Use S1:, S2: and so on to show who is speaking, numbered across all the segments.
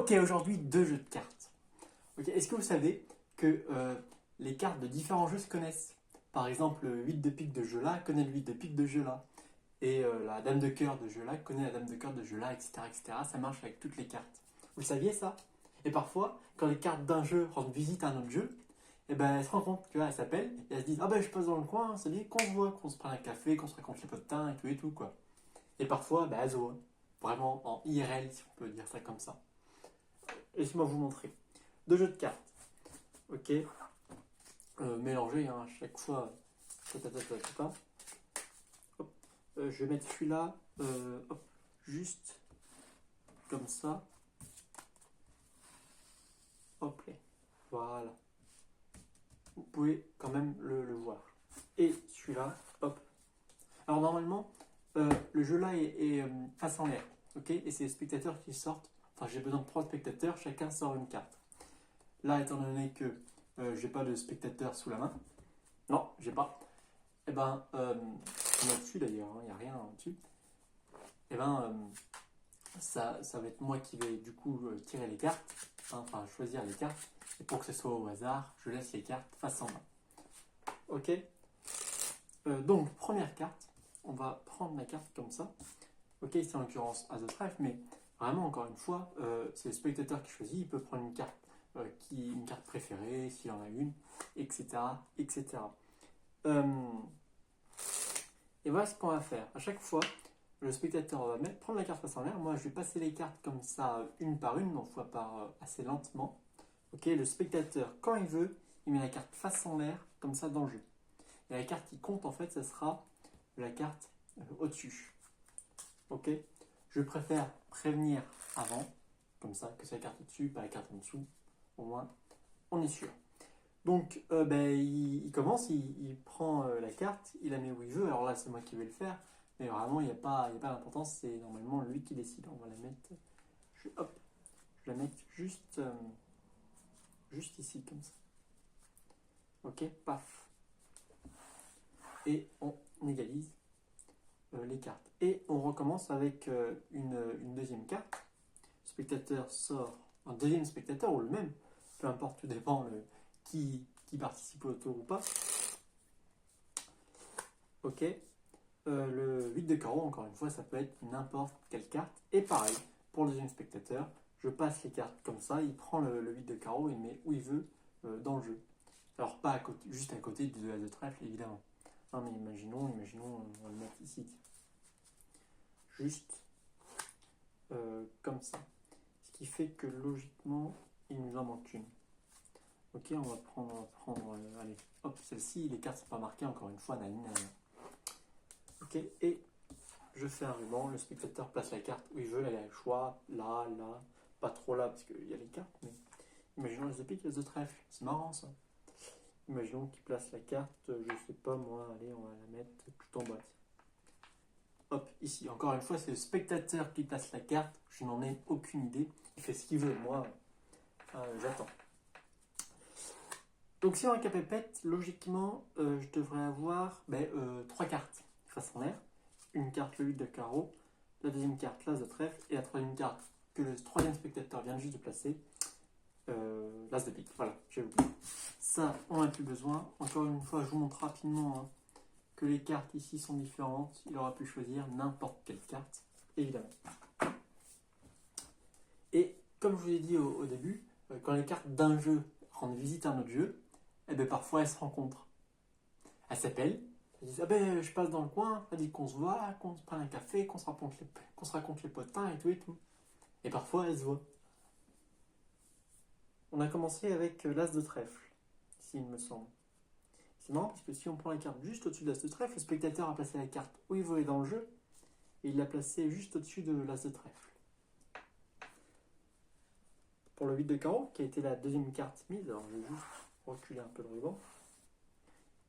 S1: Ok, aujourd'hui, deux jeux de cartes. Ok, est-ce que vous savez que les cartes de différents jeux se connaissent? Par exemple, le 8 de pique de jeu là connaît le 8 de pique de jeu là. Et la dame de cœur de jeu là connaît la dame de cœur de jeu là, etc., etc. Ça marche avec toutes les cartes. Vous le saviez ça? Et parfois, quand les cartes d'un jeu rendent visite à un autre jeu, et ben elles se rencontrent, tu vois, elles s'appellent, et elles se disent: ah ben je passe dans le coin, ça dit qu'on se voit, qu'on se prenne un café, qu'on se raconte les potins et tout quoi. Et parfois, ben, elles se voient. Vraiment en IRL, si on peut dire ça comme ça. Laissez-moi vous montrer. Deux jeux de cartes. Ok. Mélangés hein, à chaque fois. Hop. Je vais mettre celui-là hop, juste comme ça. Hop là. Voilà. Vous pouvez quand même le voir. Et celui-là, hop. Alors normalement, le jeu là est face en l'air. Ok. Et c'est les spectateurs qui sortent. Enfin, j'ai besoin de 3 spectateurs, chacun sort une carte. Là, étant donné que j'ai pas de spectateurs sous la main, non, j'ai pas. Et ben, on a dessus d'ailleurs, il n'y a rien dessus. Et ben, ça va être moi qui vais du coup tirer les cartes, hein, enfin choisir les cartes. Et pour que ce soit au hasard, je laisse les cartes face en main. Ok. Donc, première carte, on va prendre la carte comme ça. Ok, c'est en l'occurrence As de trèfle, mais vraiment, encore une fois, c'est le spectateur qui choisit. Il peut prendre une carte, une carte préférée, s'il en a une, etc. etc. Et voilà ce qu'on va faire. À chaque fois, le spectateur va prendre la carte face en l'air. Moi, je vais passer les cartes comme ça, une par une, donc fois par assez lentement. Ok, le spectateur, quand il veut, il met la carte face en l'air, comme ça, dans le jeu. Et la carte qui compte, en fait, ça sera la carte au-dessus. Ok. Je préfère prévenir avant, comme ça, que c'est la carte au-dessus, pas la carte en dessous. Au moins, on est sûr. Donc, il commence, il prend la carte, il la met où il veut. Alors là, c'est moi qui vais le faire. Mais vraiment, il n'y a pas d'importance. C'est normalement lui qui décide. On va la mettre, hop, je vais la mettre juste ici, comme ça. Ok, paf. Et on égalise les cartes. Et on recommence avec une deuxième carte. Le spectateur sort un deuxième spectateur ou le même. Peu importe, tout dépend qui participe au tour ou pas. Ok. Le 8 de carreau, encore une fois, ça peut être n'importe quelle carte. Et pareil, pour le deuxième spectateur, je passe les cartes comme ça, il prend le 8 de carreau, il met où il veut dans le jeu. Alors pas à côté, juste à côté du 2 As de trèfle, évidemment. Non mais imaginons, on va le mettre ici. Juste comme ça. Ce qui fait que logiquement, il nous en manque une. Ok, on va prendre allez, hop, celle-ci, les cartes ne sont pas marquées, encore une fois, nanana. Ok, et je fais un ruban, le spectateur place la carte où il veut, il a le choix, là, pas trop là parce qu'il y a les cartes, mais imaginons les de pique, les de trèfle, c'est marrant ça. Imaginons qu'il place la carte, je sais pas moi, allez, on va la mettre tout en bas. Hop, ici, encore une fois, c'est le spectateur qui place la carte, je n'en ai aucune idée, il fait ce qu'il veut, moi, j'attends. Donc si on récapépète, logiquement, je devrais avoir 3 cartes face en l'air. Une carte le 8 de carreau, la deuxième carte l'As de trèfle, et la troisième carte que le troisième spectateur vient juste de placer, l'As de pique. Voilà, j'ai oublié. Ça, on n'a plus besoin. Encore une fois, je vous montre rapidement que les cartes ici sont différentes. Il aura pu choisir n'importe quelle carte, évidemment. Et comme je vous l'ai dit au début, quand les cartes d'un jeu rendent visite à un autre jeu, eh bien, parfois elles se rencontrent. Elles s'appellent, elles disent: ah ben je passe dans le coin, elle dit qu'on se voit, qu'on se prenne un café, qu'on se raconte les potins et tout et tout. Et parfois elles se voient. On a commencé avec l'As de trèfle, ici il me semble. C'est marrant parce que si on prend la carte juste au-dessus de l'As de trèfle, le spectateur a placé la carte où il veut dans le jeu, et il l'a placée juste au-dessus de l'As de trèfle. Pour le 8 de carreau, qui a été la deuxième carte mise, alors je vais juste reculer un peu le ruban,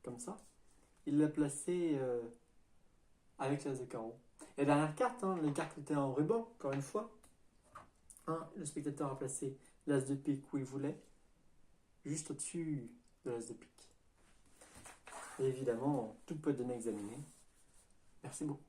S1: comme ça. Il l'a placé avec l'As de carreau. Et la dernière carte, les cartes étaient en ruban, encore une fois. Le spectateur a placé l'As de pique où il voulait, juste au-dessus de l'As de pique. Et évidemment, tout peut donner à examiner. Merci beaucoup.